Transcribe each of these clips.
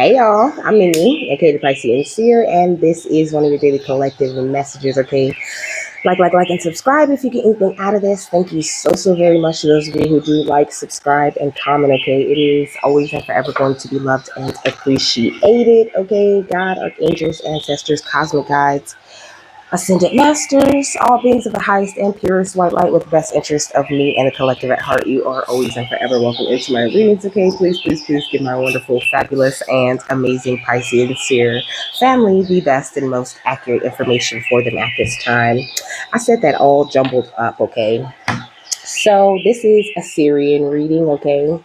Hey y'all, I'm Minnie, aka the Piscean Seer, and this is one of your daily collective messages, okay? Like, and subscribe if you get anything out of this. Thank you so very much to those of you who do like, subscribe, and comment, okay? It is always and forever going to be loved and appreciated, okay? God, archangels, ancestors, cosmic guides, ascended masters, all beings of the highest and purest white light with the best interest of me and the collective at heart. You are always and forever welcome into my readings, okay? Please give my wonderful, fabulous, and amazing Piscean Seer family the best and most accurate information for them at this time. I said that all jumbled up, okay? So this is a Sirian reading, okay?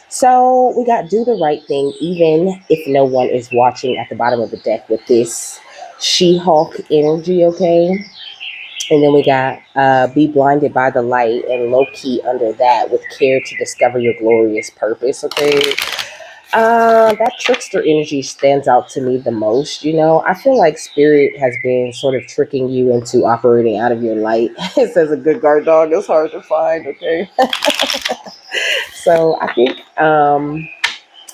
So we got do the right thing, even if no one is watching at the bottom of the deck with this She-Hulk energy, okay? And then we got be blinded by the light and low key under that with care to discover your glorious purpose, okay? That trickster energy stands out to me the most. I feel like spirit has been sort of tricking you into operating out of your light. It says a good guard dog is hard to find, okay? So I think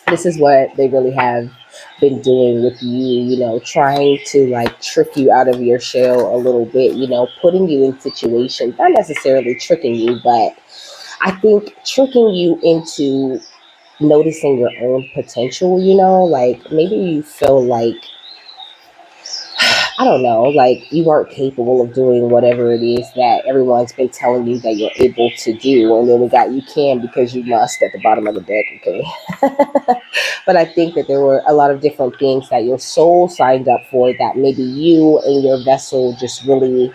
this is what they really have been doing with you, trying to like trick you out of your shell a little bit, putting you in situations, not necessarily tricking you, but I think tricking you into noticing your own potential, like maybe you feel like I don't know, like you aren't capable of doing whatever it is that everyone's been telling you that you're able to do. And then we got you can because you must at the bottom of the deck, okay? But I think that there were a lot of different things that your soul signed up for that maybe you and your vessel just really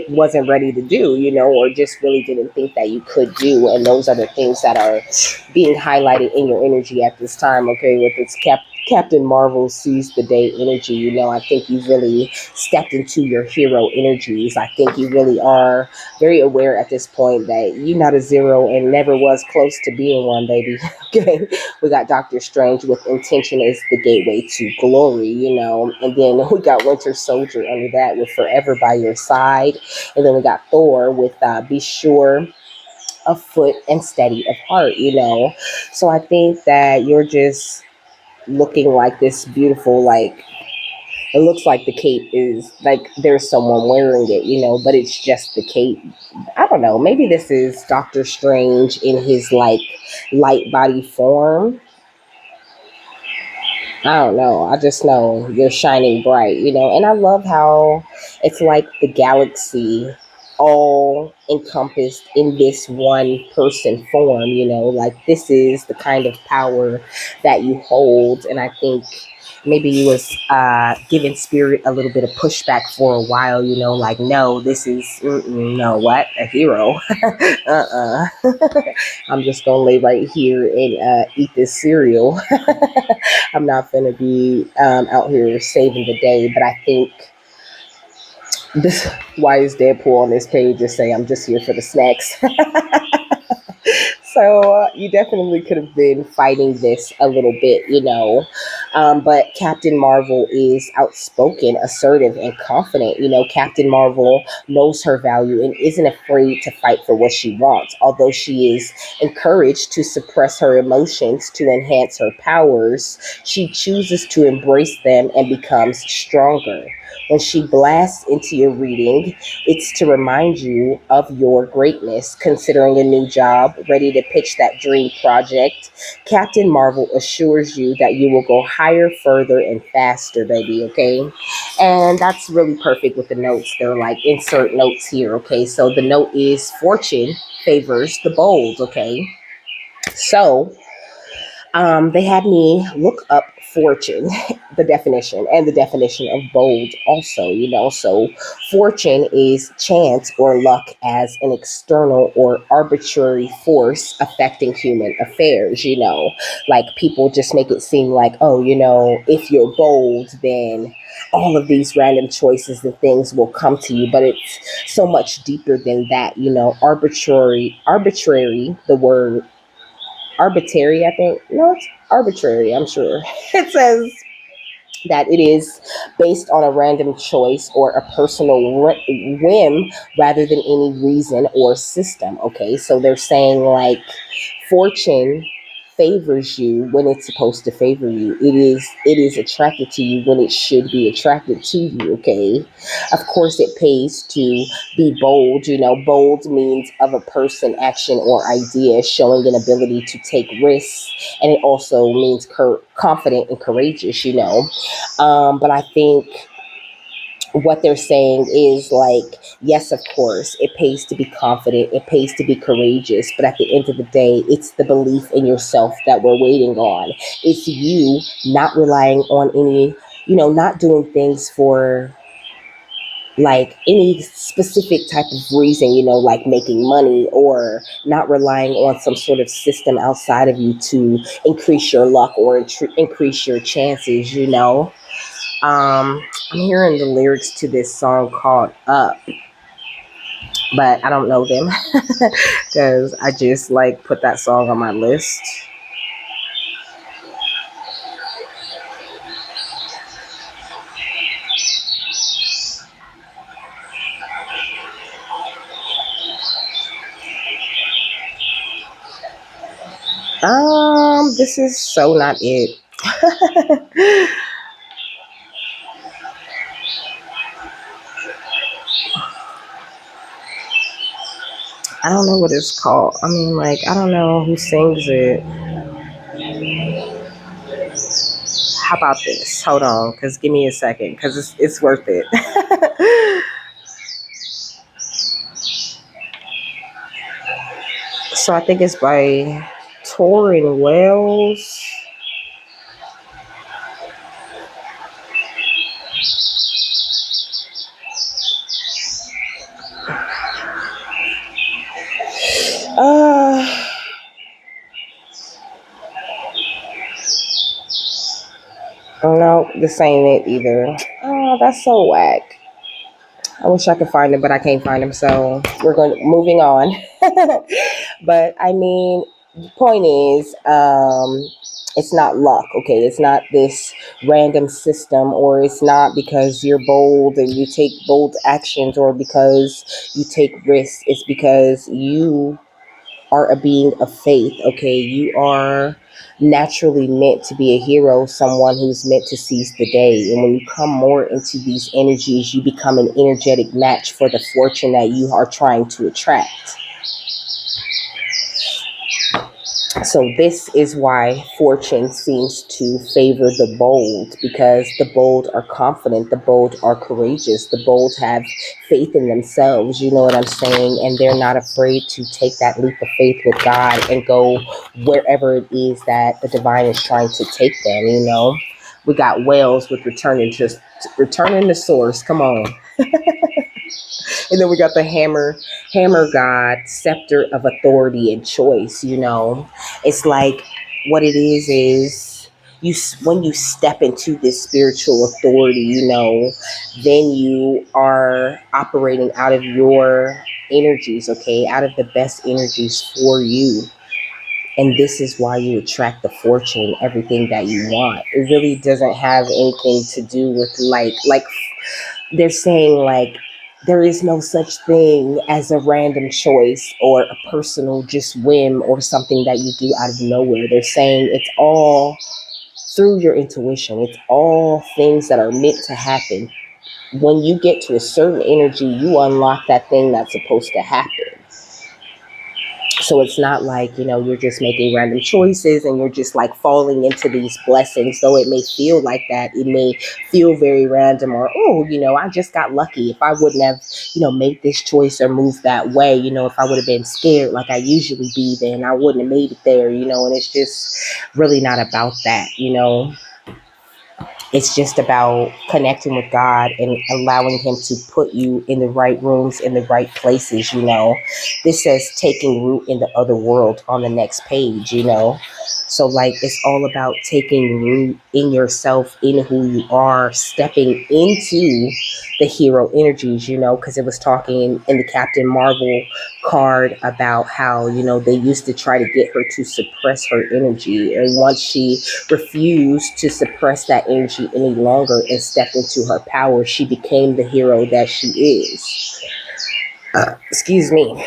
wasn't ready to do, or just really didn't think that you could do. And those are the things that are being highlighted in your energy at this time, okay, with this Captain Marvel sees the day energy. I think you've really stepped into your hero energies. I think you really are very aware at this point that you're not a zero and never was close to being one, baby. Okay. We got Doctor Strange with intention is the gateway to glory, and then we got Winter Soldier under that with forever by your side. And then we got Thor with be sure of foot and steady of heart, So I think that you're just looking like this beautiful, like it looks like the cape is like there's someone wearing it, but it's just the cape. I don't know, maybe this is Doctor Strange in his like light body form. I don't know, I just know you're shining bright, and I love how it's like the galaxy all encompassed in this one person form, like this is the kind of power that you hold. And I think maybe you was giving spirit a little bit of pushback for a while, like no, this is no, what, a hero. I'm just gonna lay right here and eat this cereal. I'm not gonna be out here saving the day. But I think this, why is Deadpool on this page, just say I'm just here for the snacks. So you definitely could have been fighting this a little bit, but Captain Marvel is outspoken, assertive, and confident. Captain Marvel knows her value and isn't afraid to fight for what she wants, although she is encouraged to suppress her emotions to enhance her powers. She chooses to embrace them and becomes stronger. When she blasts into your reading, it's to remind you of your greatness, considering a new job, ready to pitch that dream project. Captain Marvel assures you that you will go higher, further, and faster, baby, okay? And that's really perfect with the notes. They're like insert notes here, okay? So the note is fortune favors the bold, okay? So they had me look up fortune, the definition, and the definition of bold also, So fortune is chance or luck as an external or arbitrary force affecting human affairs, Like people just make it seem like, oh, if you're bold, then all of these random choices and things will come to you. But it's so much deeper than that, arbitrary, the word arbitrary, I think. No, it's arbitrary, I'm sure. It says that it is based on a random choice or a personal whim rather than any reason or system. Okay, so they're saying like fortune favors you when it's supposed to favor you. It is attracted to you when it should be attracted to you, okay? Of course it pays to be bold. Bold means of a person, action, or idea showing an ability to take risks, and it also means confident and courageous. But I think what they're saying is like, yes, of course, it pays to be confident, it pays to be courageous, but at the end of the day, it's the belief in yourself that we're waiting on. It's you not relying on any, not doing things for like any specific type of reason, like making money, or not relying on some sort of system outside of you to increase your luck or increase your chances. I'm hearing the lyrics to this song called Up, but I don't know them because I just like put that song on my list. This is so not it. I don't know what it's called. I mean, like, I don't know who sings it. How about this? Hold on, because give me a second, because it's worth it. So I think it's by Torin Wells. No, this ain't it either. Oh, that's so whack. I wish I could find him, but I can't find him. So we're moving on. But I mean, the point is, it's not luck, okay? It's not this random system, or it's not because you're bold and you take bold actions, or because you take risks. It's because you are a being of faith, okay? You are naturally meant to be a hero, someone who's meant to seize the day. And when you come more into these energies, you become an energetic match for the fortune that you are trying to attract. So this is why fortune seems to favor the bold, because the bold are confident, the bold are courageous, the bold have faith in themselves, you know what I'm saying? And they're not afraid to take that leap of faith with God and go wherever it is that the divine is trying to take them. We got whales with returning to source. Come on. And then we got the hammer god, scepter of authority and choice. It's like, what it is you, when you step into this spiritual authority, then you are operating out of your energies, okay, out of the best energies for you. And this is why you attract the fortune, everything that you want. It really doesn't have anything to do with like they're saying, like, there is no such thing as a random choice or a personal just whim or something that you do out of nowhere. They're saying it's all through your intuition. It's all things that are meant to happen. When you get to a certain energy, you unlock that thing that's supposed to happen. So it's not like, you're just making random choices and you're just like falling into these blessings. Though it may feel like that, it may feel very random, or, I just got lucky. If I wouldn't have, made this choice or moved that way, if I would have been scared like I usually be, then I wouldn't have made it there, and it's just really not about that. It's just about connecting with God and allowing him to put you in the right rooms, in the right places. This says taking root in the other world on the next page. So like, it's all about taking root in yourself, in who you are, stepping into the hero energies, because it was talking in the Captain Marvel card about how, they used to try to get her to suppress her energy. And once she refused to suppress that energy any longer and stepped into her power, she became the hero that she is. Excuse me.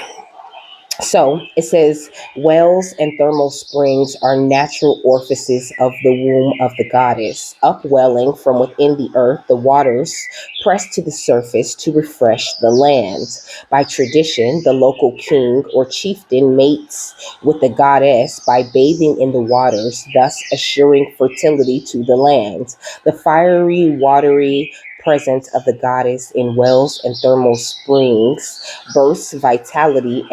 So it says wells and thermal springs are natural orifices of the womb of the goddess, upwelling from within the earth. The waters press to the surface to refresh the land. By tradition, the local king or chieftain mates with the goddess by bathing in the waters, thus assuring fertility to the land. The fiery, watery presence of the goddess in wells and thermal springs bursts vitality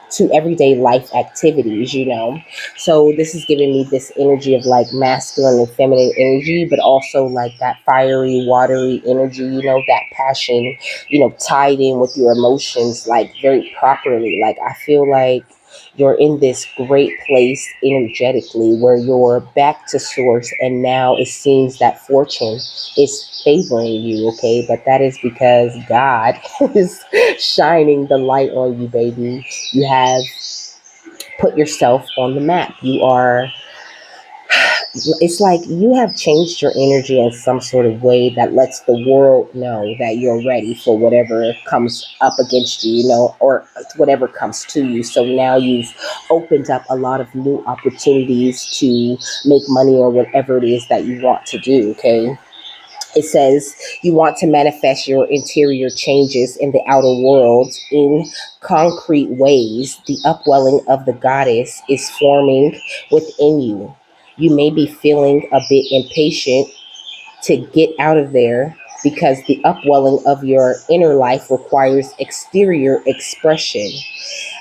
to everyday life activities, So this is giving me this energy of like masculine and feminine energy, but also like that fiery, watery energy, that passion, tied in with your emotions, like very properly. Like I feel like you're in this great place energetically where you're back to source, and now it seems that fortune is favoring you, okay? But that is because God is shining the light on you, baby. You have put yourself on the map. It's like you have changed your energy in some sort of way that lets the world know that you're ready for whatever comes up against you, or whatever comes to you. So now you've opened up a lot of new opportunities to make money or whatever it is that you want to do, okay? It says you want to manifest your interior changes in the outer world in concrete ways. The upwelling of the goddess is forming within you. You may be feeling a bit impatient to get out of there because the upwelling of your inner life requires exterior expression,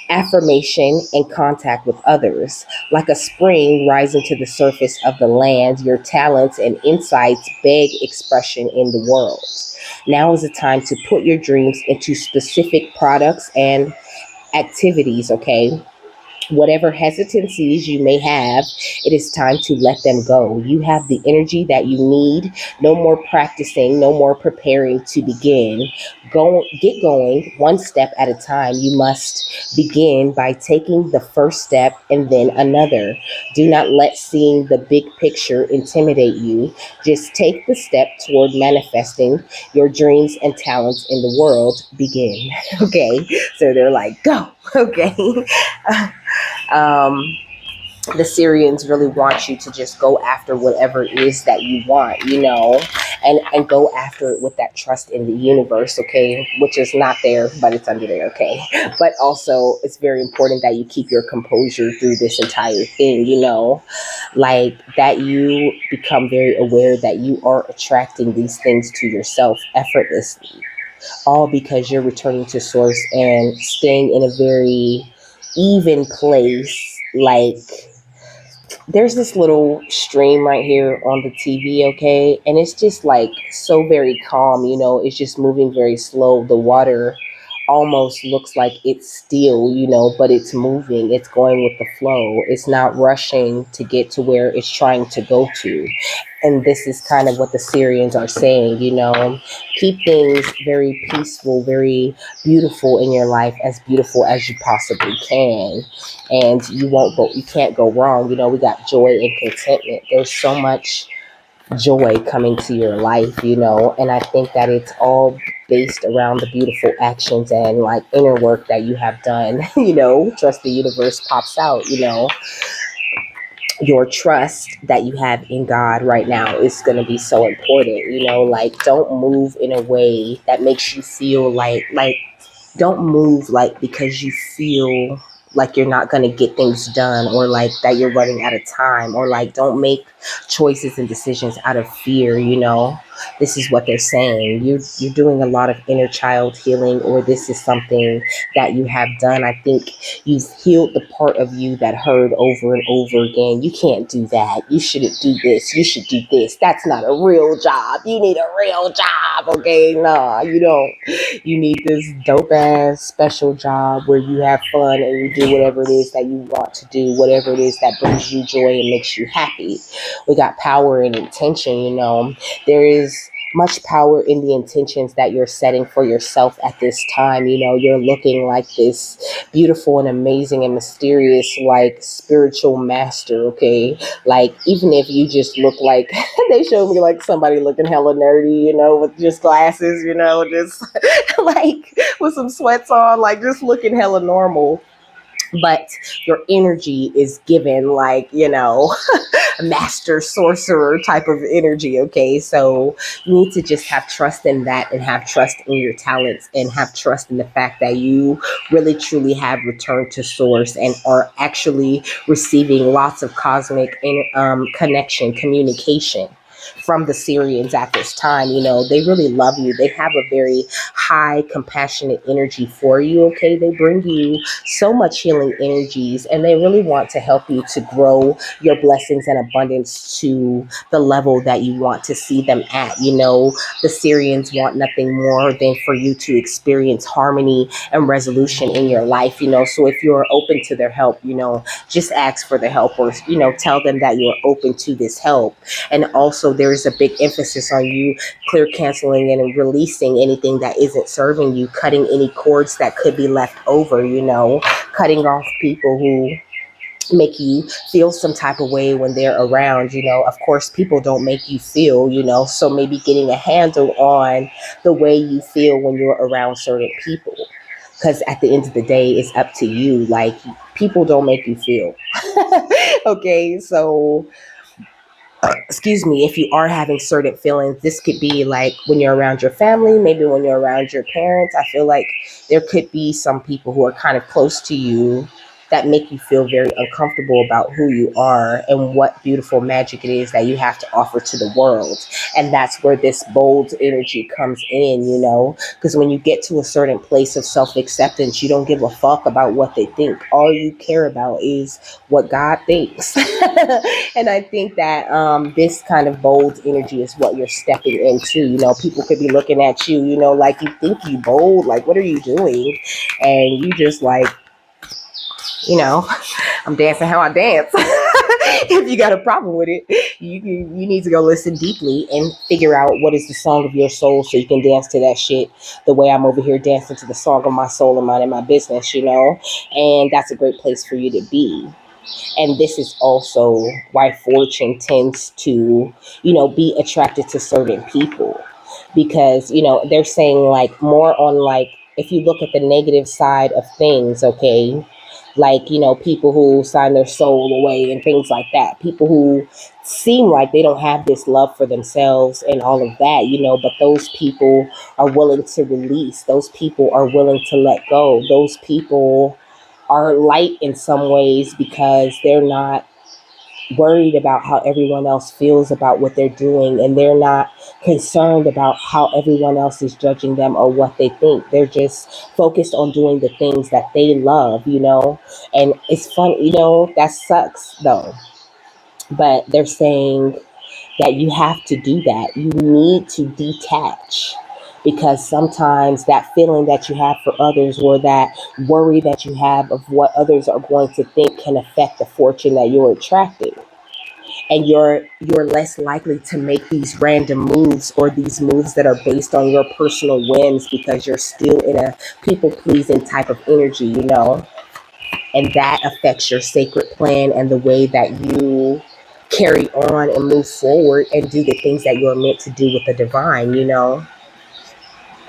affirmation, and contact with others. Like a spring rising to the surface of the land, your talents and insights beg expression in the world. Now is the time to put your dreams into specific products and activities, okay? Whatever hesitancies you may have, it is time to let them go. You have the energy that you need. No more practicing, no more preparing to begin. Get going one step at a time. You must begin by taking the first step and then another. Do not let seeing the big picture intimidate you. Just take the step toward manifesting your dreams and talents in the world. Begin. Okay. So they're like, go. Okay. um, the Sirians really want you to just go after whatever it is that you want, and go after it with that trust in the universe, okay, which is not there, but it's under there, okay. But also, it's very important that you keep your composure through this entire thing, like that you become very aware that you are attracting these things to yourself effortlessly, all because you're returning to source and staying in a very even place. Like there's this little stream right here on the TV, okay? And it's just like so very calm, it's just moving very slow. The water almost looks like it's still, but it's moving, it's going with the flow. It's not rushing to get to where it's trying to go to. And this is kind of what the Syrians are saying, keep things very peaceful, very beautiful in your life, as beautiful as you possibly can. And you can't go wrong. We got joy and contentment. There's so much joy coming to your life, and I think that it's all based around the beautiful actions and like inner work that you have done. Trust the universe pops out. Your trust that you have in God right now is going to be so important. Like don't move in a way that makes you feel like don't move like because you feel like you're not going to get things done, or like that you're running out of time, or like don't make choices and decisions out of fear. This is what they're saying. You're doing a lot of inner child healing, or this is something that you have done. I think you've healed the part of you that heard over and over again, you can't do that, you shouldn't do this, you should do this, that's not a real job, you need a real job, okay? Nah, you don't. You need this dope ass special job where you have fun and you do whatever it is that you want to do, whatever it is that brings you joy and makes you happy. We got power and intention. There is much power in the intentions that you're setting for yourself at this time. You're looking like this beautiful and amazing and mysterious, like spiritual master, okay? Like, even if you just look like, they showed me like somebody looking hella nerdy, with just glasses, just like with some sweats on, like just looking hella normal. but your energy is given like, master sorcerer type of energy. Okay, so you need to just have trust in that, and have trust in your talents, and have trust in the fact that you really truly have returned to source and are actually receiving lots of cosmic connection, communication from the Sirians at this time. They really love you. They have a very high, compassionate energy for you. Okay, they bring you so much healing energies, and they really want to help you to grow your blessings and abundance to the level that you want to see them at. The Sirians want nothing more than for you to experience harmony and resolution in your life. So if you're open to their help, just ask for the help, or tell them that you're open to this help. And also, there is a big emphasis on you clear canceling and releasing anything that isn't serving you, cutting any cords that could be left over, cutting off people who make you feel some type of way when they're around. Of course, people don't make you feel, so maybe getting a handle on the way you feel when you're around certain people, because at the end of the day, it's up to you. Like, people don't make you feel. Okay, so excuse me, if you are having certain feelings, this could be like when you're around your family, maybe when you're around your parents. I feel like there could be some people who are kind of close to you that make you feel very uncomfortable about who you are and what beautiful magic it is that you have to offer to the world. And that's where this bold energy comes in, because when you get to a certain place of self-acceptance, you don't give a fuck about what they think. All you care about is what God thinks. And I think that this kind of bold energy is what you're stepping into. People could be looking at you, like, you think you bold, like, what are you doing? And you just like, I'm dancing how I dance. If you got a problem with it, you need to go listen deeply and figure out what is the song of your soul, so you can dance to that shit the way I'm over here dancing to the song of my soul and minding my business, and that's a great place for you to be. And this is also why fortune tends to, be attracted to certain people, because, they're saying like more on, like, if you look at the negative side of things, okay, like, people who sign their soul away and things like that, people who seem like they don't have this love for themselves and all of that, but those people are willing to release, those people are willing to let go, those people are light in some ways because they're not worried about how everyone else feels about what they're doing, and they're not concerned about how everyone else is judging them or what they think. They're just focused on doing the things that they love, and it's fun, that sucks though, but they're saying that you have to do that. You need to detach, because sometimes that feeling that you have for others, or that worry that you have of what others are going to think, can affect the fortune that you're attracting. And you're less likely to make these random moves, or these moves that are based on your personal whims, because you're still in a people pleasing type of energy, and that affects your sacred plan and the way that you carry on and move forward and do the things that you're meant to do with the divine.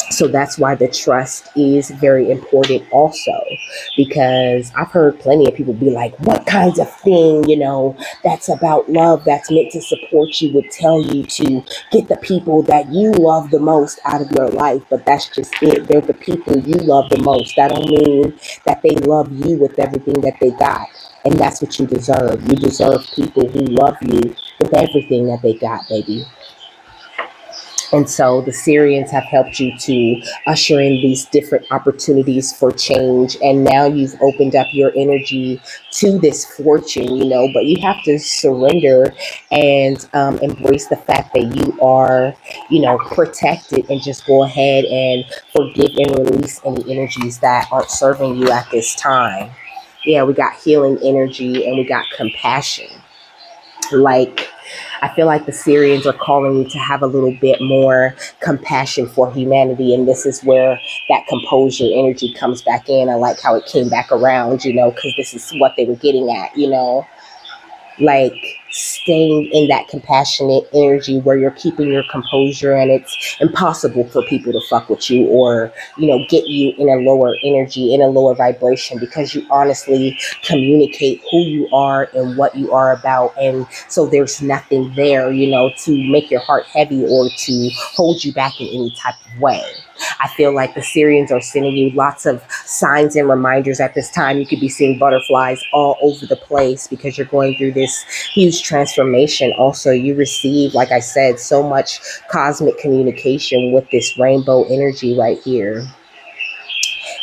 So that's why the trust is very important also, because I've heard plenty of people be like, what kinds of thing, that's about love, that's meant to support you, would tell you to get the people that you love the most out of your life. But that's just it. They're the people you love the most. That don't mean that they love you with everything that they got. And that's what you deserve. You deserve people who love you with everything that they got, baby. And so the Sirians have helped you to usher in these different opportunities for change. And now you've opened up your energy to this fortune, but you have to surrender and embrace the fact that you are, protected, and just go ahead and forgive and release any energies that aren't serving you at this time. Yeah, we got healing energy and we got compassion. Like, I feel like the Sirians are calling you to have a little bit more compassion for humanity. And this is where that composure energy comes back in. I like how it came back around, because this is what they were getting at, like, staying in that compassionate energy where you're keeping your composure, and it's impossible for people to fuck with you or, get you in a lower energy, in a lower vibration, because you honestly communicate who you are and what you are about. And so there's nothing there, to make your heart heavy or to hold you back in any type of way. I feel like the Sirians are sending you lots of signs and reminders at this time. You could be seeing butterflies all over the place because you're going through this huge transformation. Also, you receive, like I said, so much cosmic communication with this rainbow energy right here.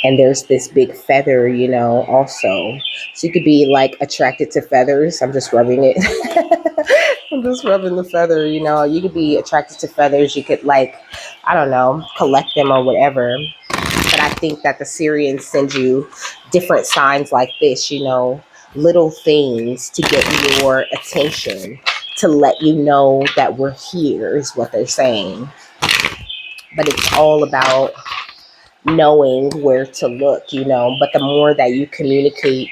And there's this big feather, also. So you could be like attracted to feathers. I'm just rubbing it. I'm just rubbing the feather, You could be attracted to feathers. You could, like, I don't know, collect them or whatever. But I think that the Sirians send you different signs like this, little things to get your attention, to let you know that we're here, is what they're saying. But it's all about knowing where to look, But the more that you communicate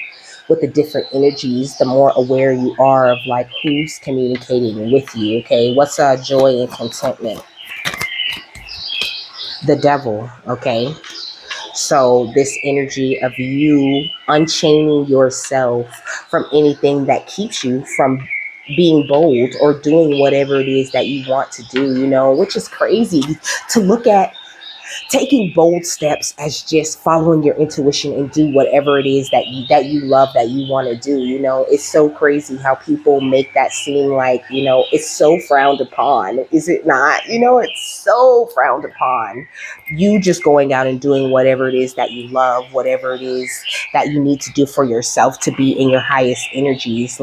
with the different energies, the more aware you are of, like, who's communicating with you, okay? What's joy and contentment? The devil, okay? So this energy of you unchaining yourself from anything that keeps you from being bold or doing whatever it is that you want to do, which is crazy to look at. Taking bold steps as just following your intuition and do whatever it is that you love, that you want to do. It's so crazy how people make that seem like, it's so frowned upon. Is it not? It's so frowned upon. You just going out and doing whatever it is that you love, whatever it is that you need to do for yourself to be in your highest energies.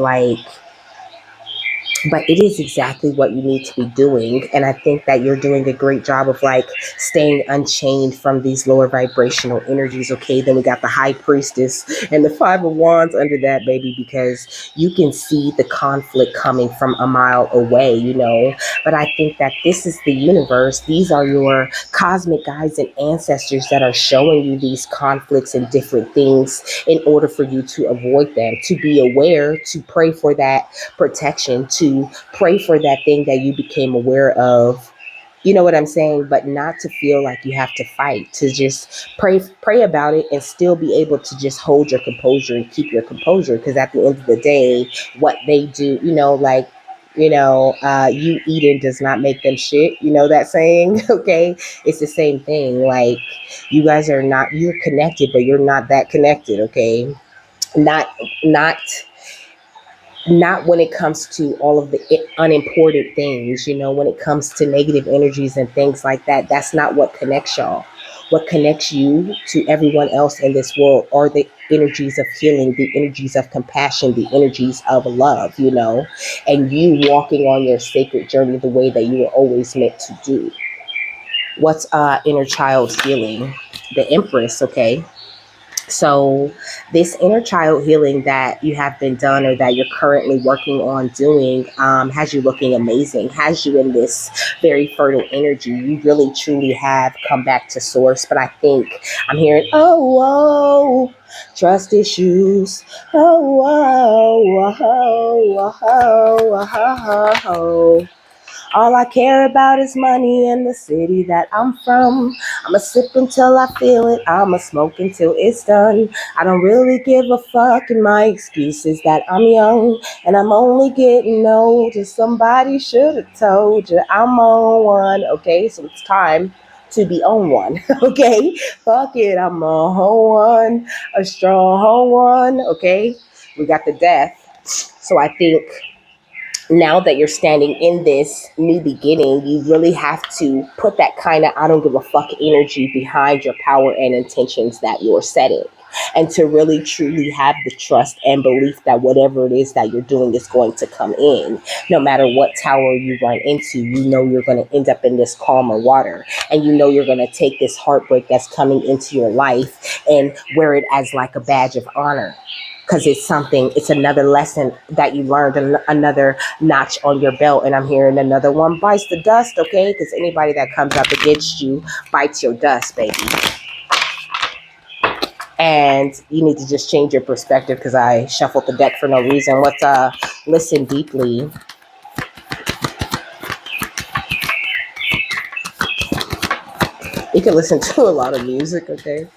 But it is exactly what you need to be doing. And I think that you're doing a great job of, like, staying unchained from these lower vibrational energies. Okay, then we got the High Priestess and the Five of Wands under that, baby, because you can see the conflict coming from a mile away, But I think that this is the universe. These are your cosmic guides and ancestors that are showing you these conflicts and different things in order for you to avoid them, to be aware, to pray for that protection, to pray for that thing that you became aware of, you know what I'm saying? But not to feel like you have to fight, to just pray about it and still be able to just hold your composure and keep your composure. Because at the end of the day, what they do, you eating does not make them shit. You know that saying? Okay. It's the same thing. Like, you guys are not, you're connected, but you're not that connected. Okay. Not when it comes to all of the unimportant things, when it comes to negative energies and things like that. That's not what connects y'all. What connects you to everyone else in this world are the energies of healing, the energies of compassion, the energies of love, and you walking on your sacred journey the way that you were always meant to do. What's inner child healing? The Empress, okay? So this inner child healing that you have been done or that you're currently working on doing has you looking amazing, has you in this very fertile energy. You really, truly have come back to source. But I think I'm hearing, oh, trust issues. Oh. All I care about is money and the city that I'm from. I'ma sip until I feel it. I'ma smoke until it's done. I don't really give a fuck, and my excuse is that I'm young and I'm only getting older. Somebody should have told you I'm on one. Okay, so it's time to be on one. Okay, fuck it, I'm on one, a strong one. Okay, we got the death. So I think now that you're standing in this new beginning, you really have to put that kind of I don't give a fuck energy behind your power and intentions that you're setting. And to really truly have the trust and belief that whatever it is that you're doing is going to come in. No matter what tower you run into, you're going to end up in this calmer water. And you're going to take this heartbreak that's coming into your life and wear it as like a badge of honor. Because it's another lesson that you learned, another notch on your belt. And I'm hearing another one bites the dust, okay? Because anybody that comes up against you bites your dust, baby. And you need to just change your perspective because I shuffled the deck for no reason. Let's listen deeply. You can listen to a lot of music, okay?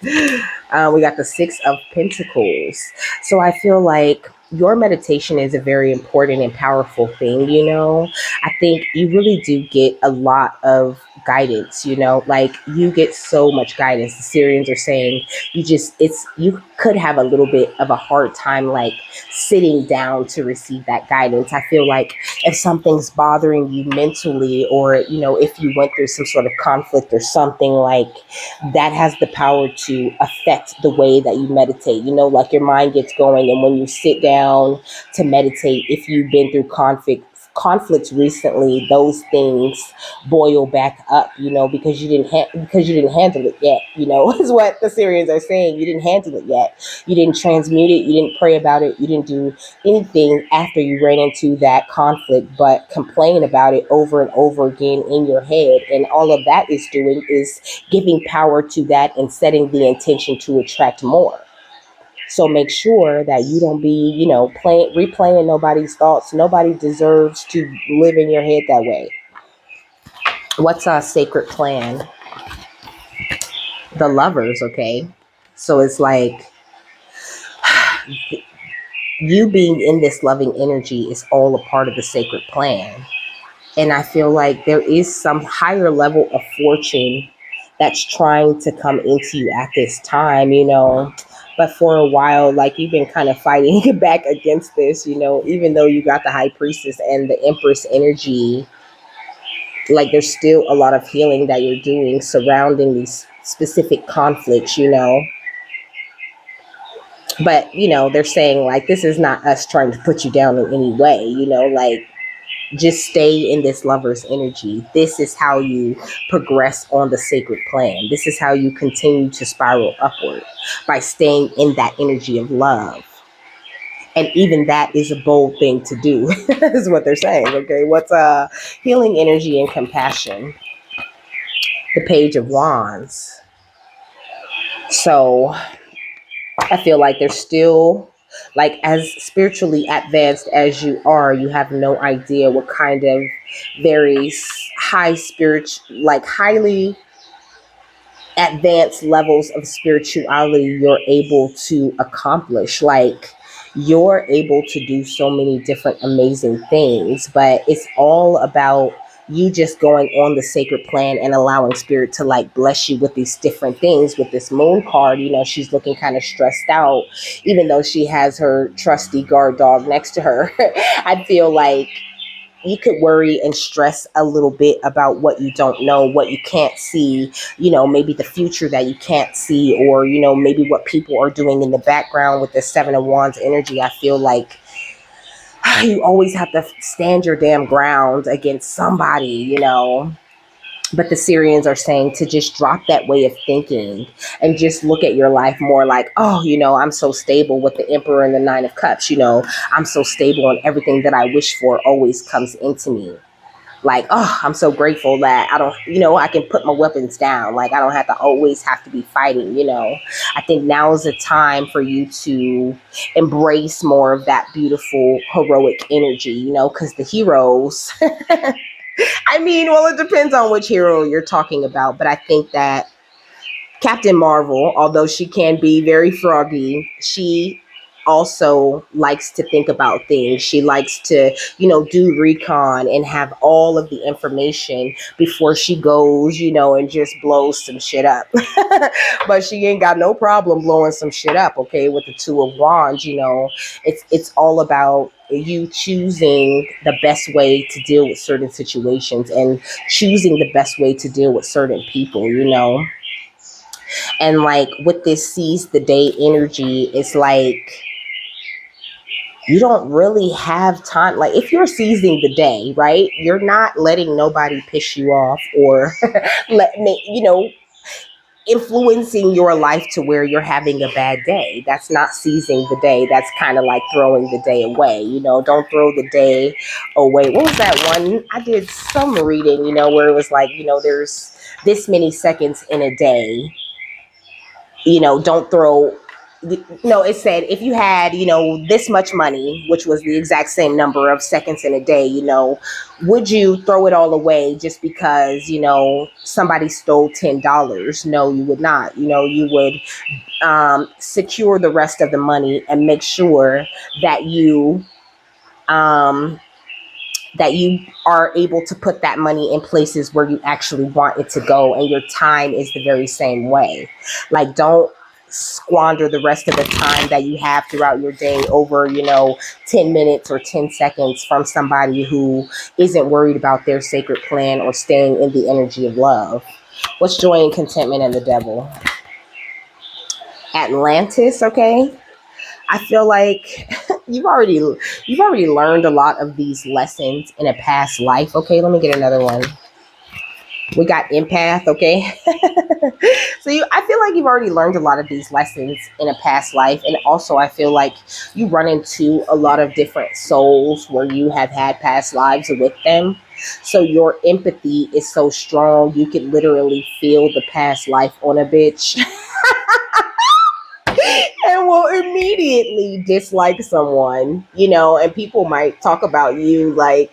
We got the Six of Pentacles. So I feel like your meditation is a very important and powerful thing, you know? I think you really do get a lot of guidance, you know? Like, you get so much guidance. The Sirians are saying you could have a little bit of a hard time, like, sitting down to receive that guidance. I feel like if something's bothering you mentally, or, you know, if you went through some sort of conflict or something, like, that has the power to affect the way that you meditate. You know, like, your mind gets going, and when you sit down to meditate, if you've been through conflicts recently, those things boil back up, you know, because you didn't handle it yet, you know. Is what the Syrians are saying. You didn't handle it yet. You didn't transmute it, you didn't pray about it, you didn't do anything after you ran into that conflict but complain about it over and over again in your head. And all of that is doing is giving power to that and setting the intention to attract more. So make sure that you don't be, you know, replaying nobody's thoughts. Nobody deserves to live in your head that way. What's our sacred plan? The Lovers, okay? So it's like, you being in this loving energy is all a part of the sacred plan. And I feel like there is some higher level of fortune that's trying to come into you at this time, you know. But for a while, like, you've been kind of fighting back against this, you know, even though you got the High Priestess and the Empress energy, like, there's still a lot of healing that you're doing surrounding these specific conflicts, you know. But, you know, they're saying, like, this is not us trying to put you down in any way, you know, like, just stay in this Lover's energy. This is how you progress on the sacred plan. This is how you continue to spiral upward, by staying in that energy of love. And even that is a bold thing to do, is what they're saying. Okay, what's healing energy and compassion? The Page of Wands. So I feel like there's still, like, as spiritually advanced as you are, you have no idea what kind of very high like, highly advanced levels of spirituality you're able to accomplish. Like, you're able to do so many different amazing things, but it's all about you just going on the sacred plan and allowing spirit to, like, bless you with these different things. With this Moon card, you know, she's looking kind of stressed out, even though she has her trusty guard dog next to her. I feel like you could worry and stress a little bit about what you don't know, what you can't see, you know, maybe the future that you can't see, or, you know, maybe what people are doing in the background with the Seven of Wands energy. I feel like you always have to stand your damn ground against somebody, you know. But the Syrians are saying to just drop that way of thinking and just look at your life more like, oh, you know, I'm so stable with the Emperor and the Nine of Cups, you know, I'm so stable, and everything that I wish for always comes into me. Like, oh, I'm so grateful that I don't, you know, I can put my weapons down. Like, I don't always have to be fighting, you know. I think now is the time for you to embrace more of that beautiful, heroic energy, you know, because the heroes, I mean, well, it depends on which hero you're talking about, but I think that Captain Marvel, although she can be very froggy, she also likes to think about things. She likes to, you know, do recon and have all of the information before she goes, you know, and just blows some shit up. But she ain't got no problem blowing some shit up, okay, with the Two of Wands, you know. It's all about you choosing the best way to deal with certain situations and choosing the best way to deal with certain people, you know. And, like, with this seize the day energy, it's like you don't really have time. Like, if you're seizing the day, right, you're not letting nobody piss you off or let me, you know, influencing your life to where you're having a bad day. That's not seizing the day. That's kind of like throwing the day away. You know, don't throw the day away. What was that one? I did some reading, you know, where it was like, you know, there's this many seconds in a day. You know, don't throw no, it said if you had, this much money, which was the exact same number of seconds in a day, would you throw it all away just because, somebody stole $10? No, you would not. You would secure the rest of the money and make sure that um, you are able to put that money in places where you actually want it to go. And your time is the very same way. Like, don't squander the rest of the time that you have throughout your day over, 10 minutes or 10 seconds from somebody who isn't worried about their sacred plan or staying in the energy of love. What's joy and contentment and the devil? Atlantis, okay? I feel like you've already learned a lot of these lessons in a past life. Okay, let me get another one. We got empath, okay? I feel like you've already learned a lot of these lessons in a past life. And also I feel like you run into a lot of different souls where you have had past lives with them. So your empathy is so strong, you could literally feel the past life on a bitch. And will immediately dislike someone, and people might talk about you like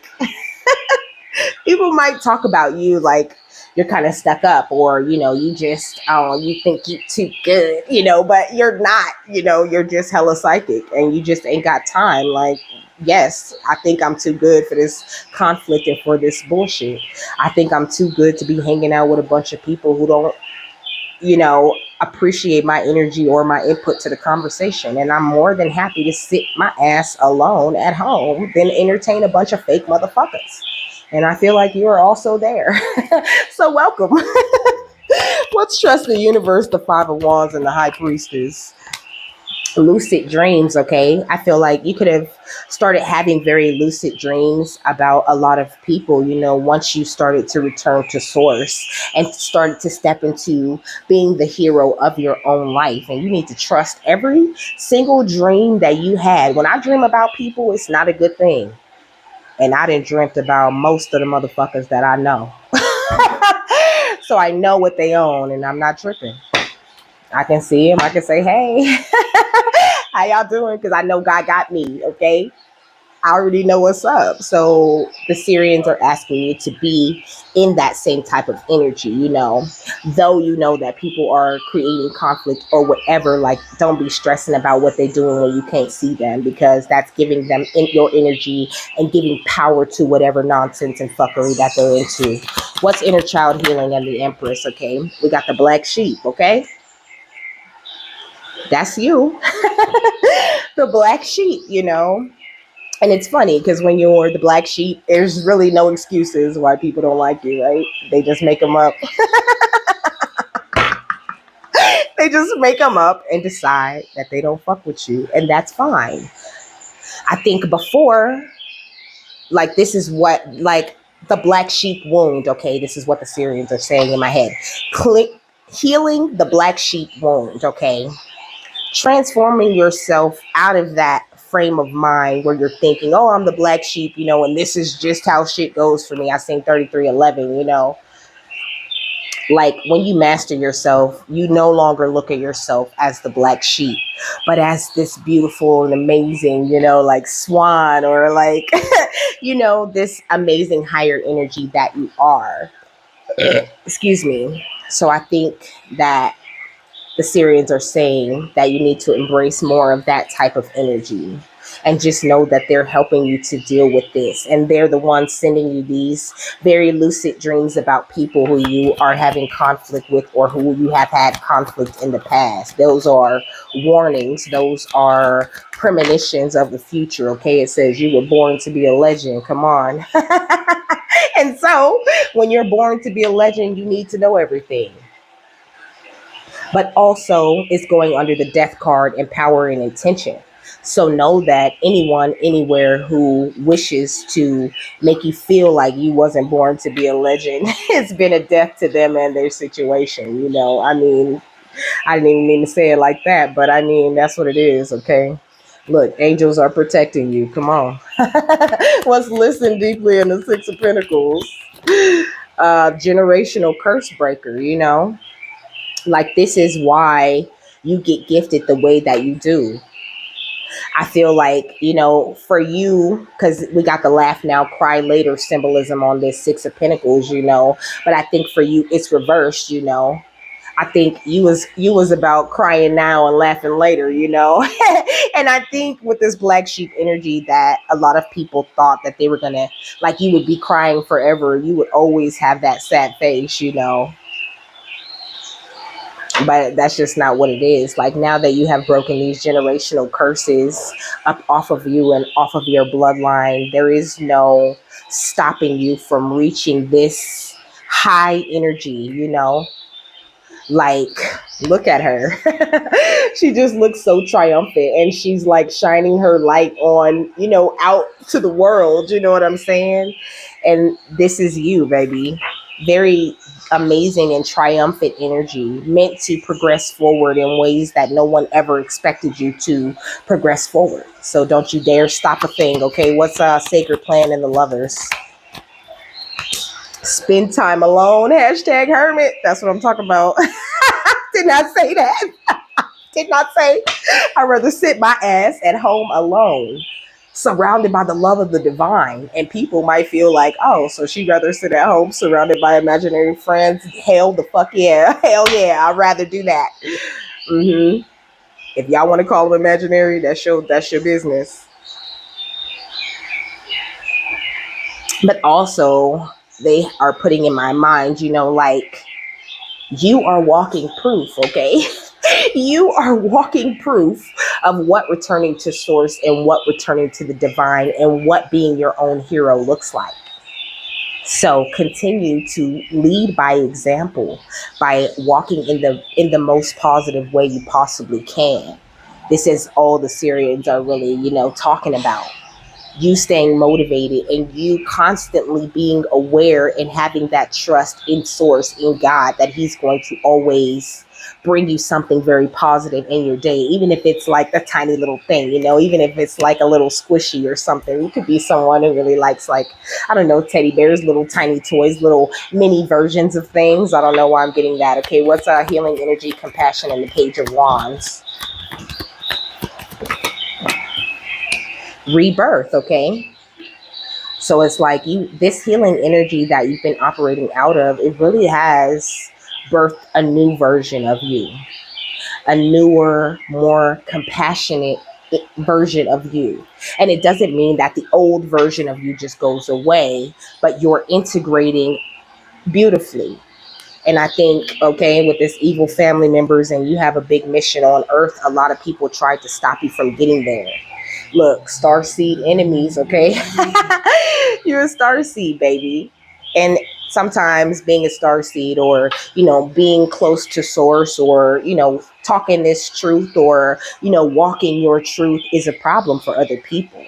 you're kind of stuck up, or you just you think you're too good, but you're not. You're just hella psychic and you just ain't got time. Like, yes, I think I'm too good for this conflict and for this bullshit. I think I'm too good to be hanging out with a bunch of people who don't appreciate my energy or my input to the conversation. And I'm more than happy to sit my ass alone at home than entertain a bunch of fake motherfuckers. And I feel like you are also there. So welcome. Let's trust the universe, the Five of Wands, and the High Priestess. Lucid dreams, okay? I feel like you could have started having very lucid dreams about a lot of people, once you started to return to source and started to step into being the hero of your own life. And you need to trust every single dream that you had. When I dream about people, it's not a good thing. And I done dreamt about most of the motherfuckers that I know. So I know what they own and I'm not tripping. I can see him. I can say, hey, how y'all doing? Because I know God got me, okay? I already know what's up. So the Sirians are asking you to be in that same type of energy, though you know that people are creating conflict or whatever. Like, don't be stressing about what they're doing when you can't see them, because that's giving them your energy and giving power to whatever nonsense and fuckery that they're into. What's inner child healing and the Empress, okay? We got the black sheep, okay? That's you. The black sheep, And it's funny because when you're the black sheep, there's really no excuses why people don't like you, right? They just make them up. They just make them up and decide that they don't fuck with you. And that's fine. I think before, like, this is what, like, the black sheep wound, okay? This is what the Sirians are saying in my head. Healing the black sheep wound, okay? Transforming yourself out of that frame of mind where you're thinking, oh, I'm the black sheep, and this is just how shit goes for me. I sing 3311, Like, when you master yourself, you no longer look at yourself as the black sheep, but as this beautiful and amazing, like swan, or like, this amazing higher energy that you are. Excuse me. So I think that the Sirians are saying that you need to embrace more of that type of energy, and just know that they're helping you to deal with this. And they're the ones sending you these very lucid dreams about people who you are having conflict with, or who you have had conflict in the past. Those are warnings. Those are premonitions of the future. Okay. It says you were born to be a legend. Come on. And so when you're born to be a legend, you need to know everything. But also it's going under the death card, empower and intention. So know that anyone, anywhere who wishes to make you feel like you wasn't born to be a legend, it's been a death to them and their situation. I mean, I didn't even mean to say it like that, but I mean, that's what it is. Okay. Look, angels are protecting you. Come on. Let's listen deeply in the Six of Pentacles. Generational curse breaker, Like, this is why you get gifted the way that you do. I feel like, for you, because we got the laugh now, cry later symbolism on this Six of Pentacles, but I think for you, it's reversed. I think you was about crying now and laughing later. And I think with this black sheep energy that a lot of people thought that they were gonna, like, you would be crying forever. You would always have that sad face. But that's just not what it is. Like, now that you have broken these generational curses up off of you and off of your bloodline, there is no stopping you from reaching this high energy. Like, look at her. She just looks so triumphant, and she's like shining her light on, out to the world. You know what I'm saying? And this is you, baby. Very amazing and triumphant energy, meant to progress forward in ways that no one ever expected you to progress forward. So don't you dare stop a thing, okay? What's a sacred plan in the lovers? Spend time alone, hashtag hermit. That's what I'm talking about. Did not say that. Did not say. I'd rather sit my ass at home alone, surrounded by the love of the divine. And people might feel like, oh, so she'd rather sit at home surrounded by imaginary friends. Hell the fuck yeah. Hell yeah. I'd rather do that. If y'all want to call them imaginary, that's your business. But also, they are putting in my mind, like, you are walking proof, okay? You are walking proof of what returning to source and what returning to the divine and what being your own hero looks like. So continue to lead by example, by walking in the most positive way you possibly can. This is all the Sirians are really, talking about. You staying motivated and you constantly being aware and having that trust in source, in God, that he's going to always bring you something very positive in your day, even if it's like a tiny little thing, even if it's like a little squishy or something. You could be someone who really likes, like, I don't know, teddy bears, little tiny toys, little mini versions of things. I don't know why I'm getting that. Okay, what's healing energy, compassion, and the Page of Wands? Rebirth, okay? So it's like this healing energy that you've been operating out of, it really has birthed a new version of you, a newer, more compassionate version of you. And it doesn't mean that the old version of you just goes away, but you're integrating beautifully. And I think, okay, with this evil family members and you have a big mission on earth, a lot of people tried to stop you from getting there. Look, starseed enemies, okay? You're a starseed, baby. And sometimes being a starseed, or, being close to source, or, talking this truth, or, walking your truth is a problem for other people,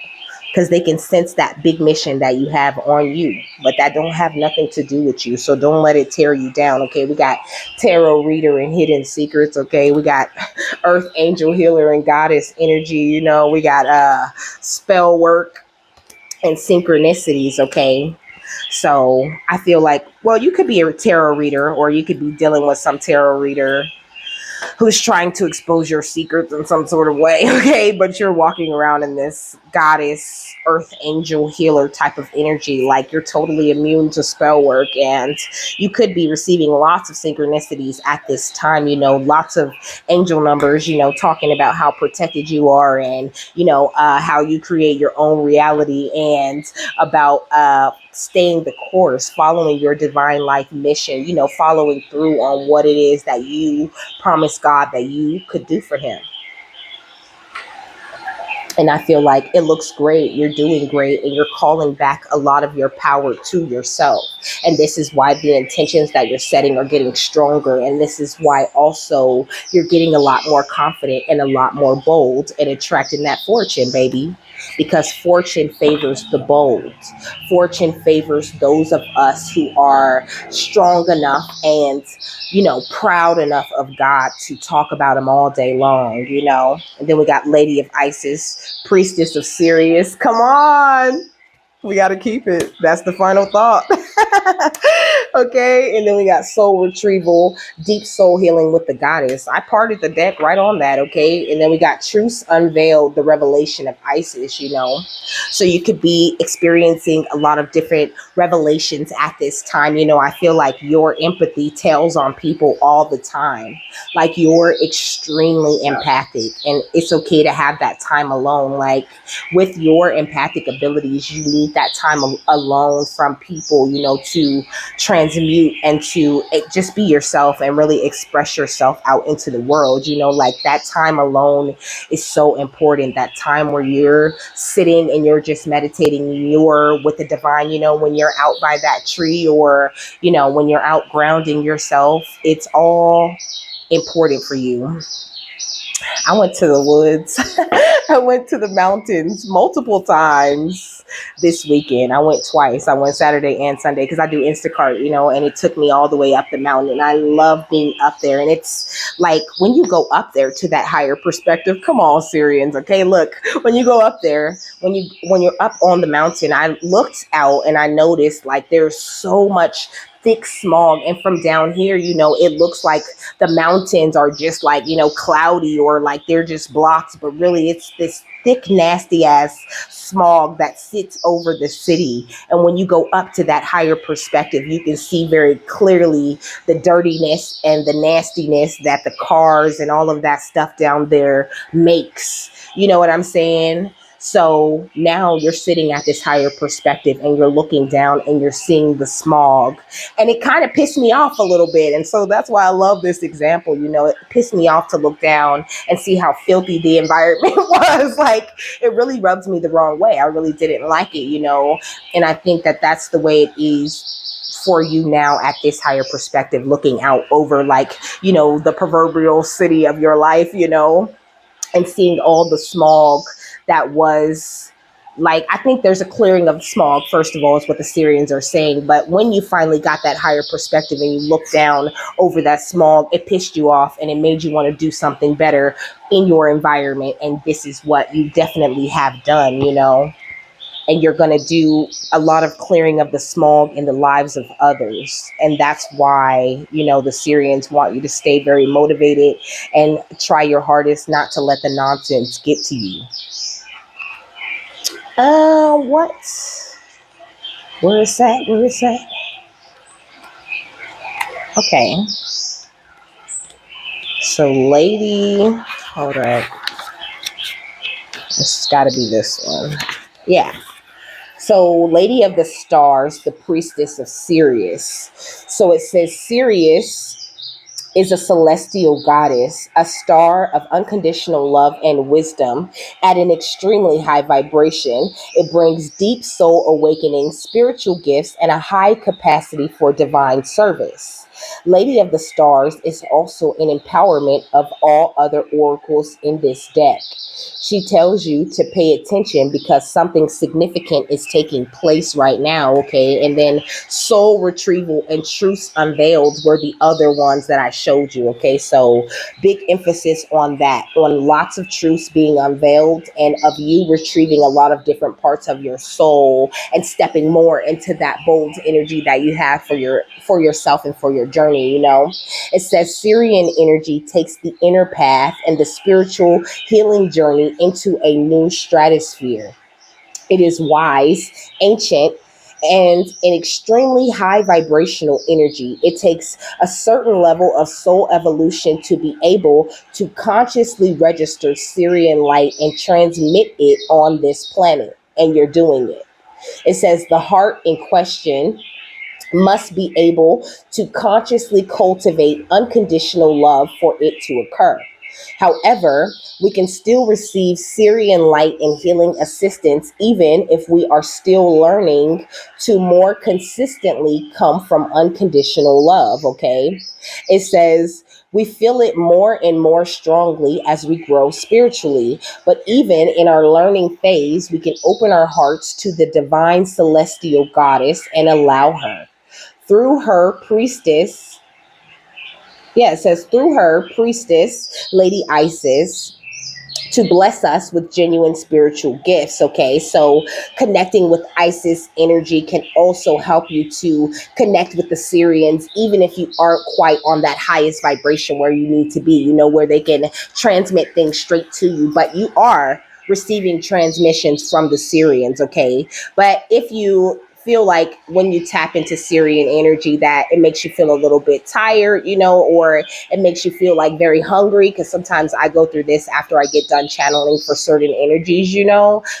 because they can sense that big mission that you have on you, but that don't have nothing to do with you. So don't let it tear you down, okay? We got tarot reader and hidden secrets, okay? We got earth angel healer and goddess energy, we got spell work and synchronicities, okay? So I feel like, well, you could be a tarot reader, or you could be dealing with some tarot reader who's trying to expose your secrets in some sort of way, okay? But you're walking around in this goddess, earth angel healer type of energy, like you're totally immune to spell work, and you could be receiving lots of synchronicities at this time, lots of angel numbers, talking about how protected you are, and, how you create your own reality, and about staying the course, following your divine life mission, following through on what it is that you promised God that you could do for him. And I feel like it looks great. You're doing great, and you're calling back a lot of your power to yourself. And this is why the intentions that you're setting are getting stronger. And this is why also you're getting a lot more confident and a lot more bold and attracting that fortune, baby. Because fortune favors the bold. Fortune favors those of us who are strong enough and, proud enough of God to talk about him all day long, And then we got Lady of Isis, Priestess of Sirius. Come on. We got to keep it. That's the final thought. Okay, and then we got soul retrieval, deep soul healing with the goddess. I parted the deck right on that. Okay, and then we got truths unveiled, the revelation of Isis. So you could be experiencing a lot of different revelations at this time. I feel like your empathy tells on people all the time. Like, you're extremely empathic, and it's okay to have that time alone. Like, with your empathic abilities, you need that time alone from people, to transmute and to just be yourself and really express yourself out into the world. Like, that time alone is so important. That time where you're sitting and you're just meditating, you're with the divine, when you're out by that tree, or, when you're out grounding yourself, it's all important for you. I went to the woods. I went to the mountains multiple times this weekend. I went twice. I went Saturday and Sunday because I do Instacart, and it took me all the way up the mountain. And I love being up there. And it's like, when you go up there to that higher perspective, come on, Sirians. Okay, look, when you go up there, when you're up on the mountain, I looked out and I noticed like there's so much thick smog, and from down here, it looks like the mountains are just like, cloudy, or like they're just blocks, but really it's this thick, nasty ass smog that sits over the city. And when you go up to that higher perspective, you can see very clearly the dirtiness and the nastiness that the cars and all of that stuff down there makes. You know what I'm saying? So now you're sitting at this higher perspective and you're looking down and you're seeing the smog. And it kind of pissed me off a little bit. And so that's why I love this example. It pissed me off to look down and see how filthy the environment was. Like, it really rubs me the wrong way. I really didn't like it, And I think that that's the way it is for you now at this higher perspective, looking out over, like, the proverbial city of your life, and seeing all the smog that was, like, I think there's a clearing of smog, first of all, is what the Sirians are saying. But when you finally got that higher perspective and you look down over that smog, it pissed you off and it made you want to do something better in your environment. And this is what you definitely have done, and you're going to do a lot of clearing of the smog in the lives of others. And that's why, the Sirians want you to stay very motivated and try your hardest not to let the nonsense get to you. What? Where is that? Okay. So, lady, hold on. It's got to be this one. Yeah. So, Lady of the Stars, the priestess of Sirius. So it says Sirius is a celestial goddess, a star of unconditional love and wisdom at an extremely high vibration. It brings deep soul awakening, spiritual gifts, and a high capacity for divine service. Lady of the Stars is also an empowerment of all other oracles in this deck. She tells you to pay attention because something significant is taking place right now, okay? And then soul retrieval and truths unveiled were the other ones that I showed you, okay? So big emphasis on that, on lots of truths being unveiled and of you retrieving a lot of different parts of your soul and stepping more into that bold energy that you have for yourself and for your journey, It says Syrian energy takes the inner path and the spiritual healing journey into a new stratosphere. It is wise, ancient, and an extremely high vibrational energy. It takes a certain level of soul evolution to be able to consciously register Syrian light and transmit it on this planet. And you're doing it. It says the heart in question must be able to consciously cultivate unconditional love for it to occur. However, we can still receive Syrian light and healing assistance even if we are still learning to more consistently come from unconditional love, okay? It says, we feel it more and more strongly as we grow spiritually, but even in our learning phase, we can open our hearts to the divine celestial goddess and allow her. Through her priestess, it says through her priestess, Lady Isis, to bless us with genuine spiritual gifts. Okay, so connecting with Isis energy can also help you to connect with the Sirians, even if you aren't quite on that highest vibration where you need to be, where they can transmit things straight to you, but you are receiving transmissions from the Sirians. Okay, but if you feel like when you tap into Syrian energy that it makes you feel a little bit tired, or it makes you feel like very hungry, because sometimes I go through this after I get done channeling for certain energies,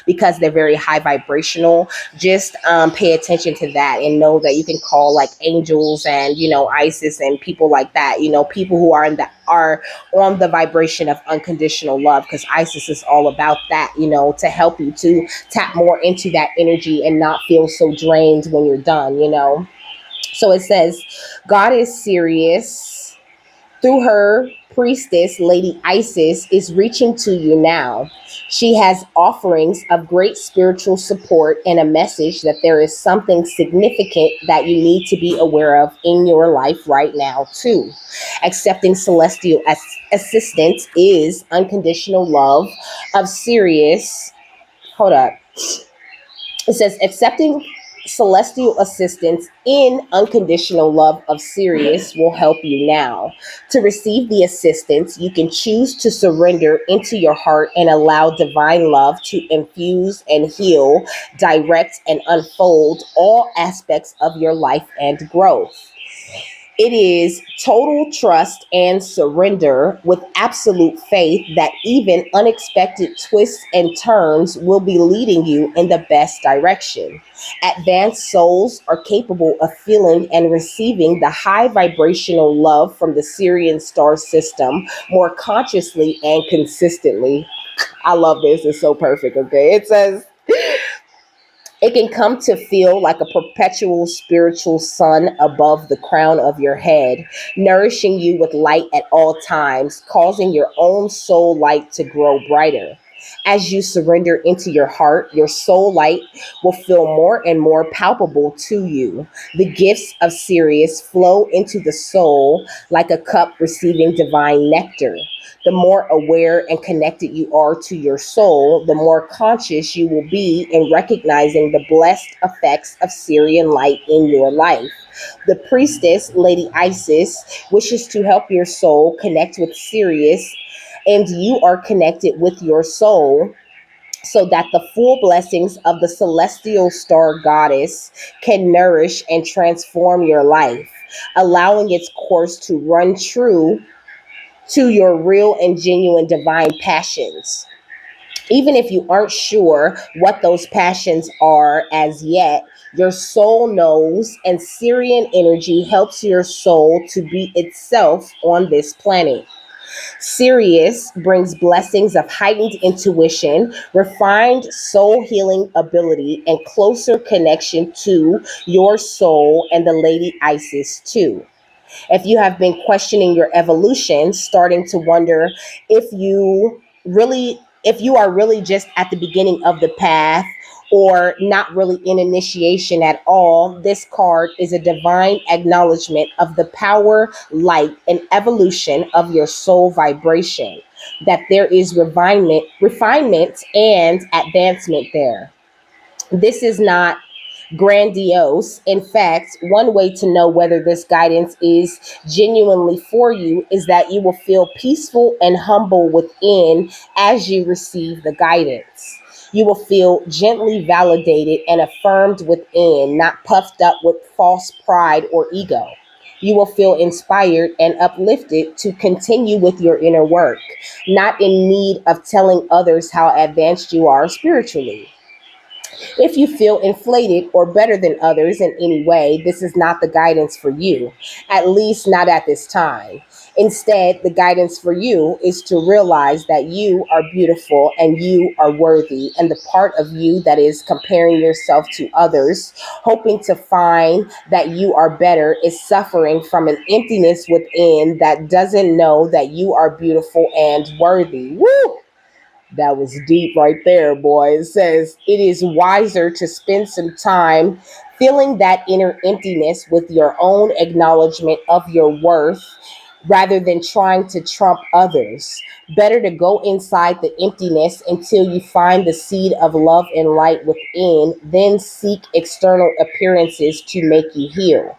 because they're very high vibrational. Just pay attention to that and know that you can call like angels and, Isis and people like that, people who are on the vibration of unconditional love, because Isis is all about that, to help you to tap more into that energy and not feel so drained when you're done. So it says, God is serious through her priestess, Lady Isis, is reaching to you now. She has offerings of great spiritual support and a message that there is something significant that you need to be aware of in your life right now, too. Accepting celestial assistance is unconditional love of Sirius. Hold up. It says accepting celestial assistance in unconditional love of Sirius will help you now. To receive the assistance, you can choose to surrender into your heart and allow divine love to infuse and heal, direct, and unfold all aspects of your life and growth. It is total trust and surrender with absolute faith that even unexpected twists and turns will be leading you in the best direction. Advanced souls are capable of feeling and receiving the high vibrational love from the Sirian star system more consciously and consistently. I love this. It's so perfect. Okay. It says, it can come to feel like a perpetual spiritual sun above the crown of your head, nourishing you with light at all times, causing your own soul light to grow brighter. As you surrender into your heart, your soul light will feel more and more palpable to you. The gifts of Sirius flow into the soul like a cup receiving divine nectar. The more aware and connected you are to your soul, the more conscious you will be in recognizing the blessed effects of Syrian light in your life. The priestess, Lady Isis, wishes to help your soul connect with Sirius, and you are connected with your soul so that the full blessings of the celestial star goddess can nourish and transform your life, allowing its course to run true to your real and genuine divine passions. Even if you aren't sure what those passions are as yet, your soul knows, and Syrian energy helps your soul to be itself on this planet. Sirius brings blessings of heightened intuition, refined soul healing ability, and closer connection to your soul and the Lady Isis, too. If you have been questioning your evolution, starting to wonder if you are really just at the beginning of the path or not really in initiation at all, this card is a divine acknowledgement of the power, light, and evolution of your soul vibration. That there is refinement, and advancement there. This is not grandiose. In fact, one way to know whether this guidance is genuinely for you is that you will feel peaceful and humble within as you receive the guidance. You will feel gently validated and affirmed within, not puffed up with false pride or ego. You will feel inspired and uplifted to continue with your inner work, not in need of telling others how advanced you are spiritually. If you feel inflated or better than others in any way, this is not the guidance for you, at least not at this time. Instead, the guidance for you is to realize that you are beautiful and you are worthy, and the part of you that is comparing yourself to others, hoping to find that you are better, is suffering from an emptiness within that doesn't know that you are beautiful and worthy. Woo! That was deep right there, boy. It says it is wiser to spend some time feeling that inner emptiness with your own acknowledgement of your worth rather than trying to trump others. Better to go inside the emptiness until you find the seed of love and light within, then seek external appearances to make you heal.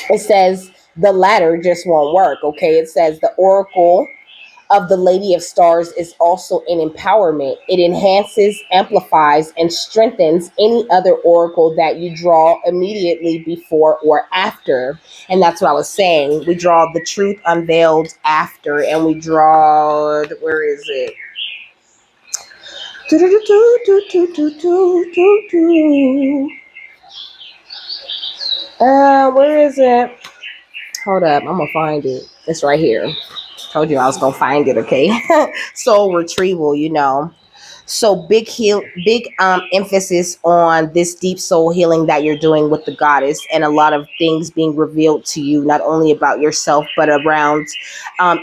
It says the latter just won't work. Okay, it says the oracle of the Lady of Stars is also an empowerment. It enhances, amplifies, and strengthens any other oracle that you draw immediately before or after. And that's what I was saying. We draw the truth unveiled after, and we draw, where is it? Where is it? Hold up, I'm gonna find it. It's right here. Told you I was gonna find it, okay? Soul retrieval, you know. So big emphasis on this deep soul healing that you're doing with the goddess, and a lot of things being revealed to you, not only about yourself, but around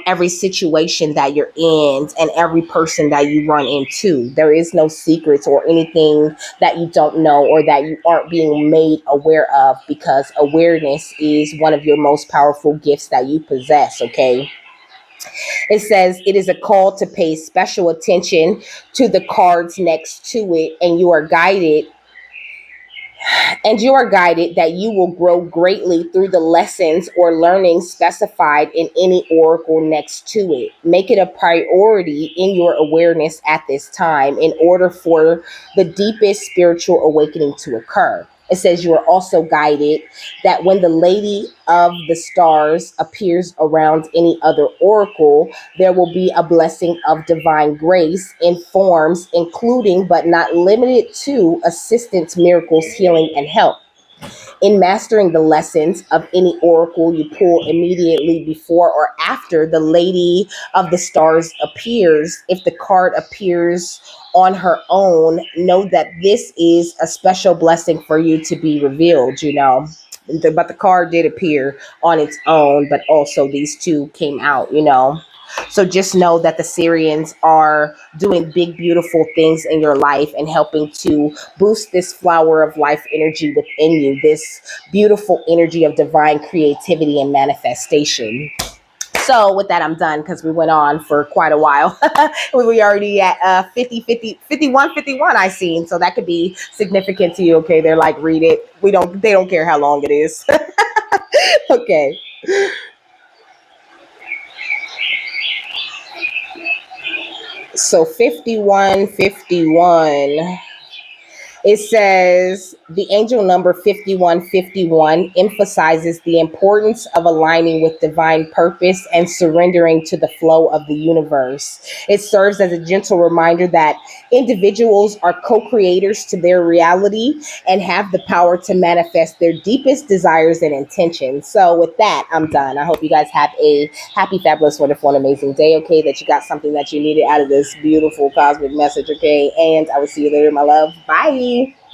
every situation that you're in and every person that you run into. There is no secrets or anything that you don't know or that you aren't being made aware of, because awareness is one of your most powerful gifts that you possess, okay? It says it is a call to pay special attention to the cards next to it, and you are guided that you will grow greatly through the lessons or learning specified in any oracle next to it. Make it a priority in your awareness at this time in order for the deepest spiritual awakening to occur. It says you are also guided that when the Lady of the Stars appears around any other oracle, there will be a blessing of divine grace in forms, including but not limited to assistance, miracles, healing, and help. In mastering the lessons of any oracle you pull immediately before or after the Lady of the Stars appears, if the card appears on her own, know that this is a special blessing for you to be revealed, you know. But the card did appear on its own, but also these two came out, you know. So just know that the Sirians are doing big, beautiful things in your life and helping to boost this flower of life energy within you, this beautiful energy of divine creativity and manifestation. So with that, I'm done because we went on for quite a while. We already at 51, I seen. So that could be significant to you. Okay, they're like, read it. They don't care how long it is. Okay. So 5151. It says the angel number 5151 emphasizes the importance of aligning with divine purpose and surrendering to the flow of the universe. It serves as a gentle reminder that individuals are co-creators to their reality and have the power to manifest their deepest desires and intentions. So with that, I'm done. I hope you guys have a happy, fabulous, wonderful, and amazing day, okay? That you got something that you needed out of this beautiful cosmic message, okay? And I will see you later, my love. Bye.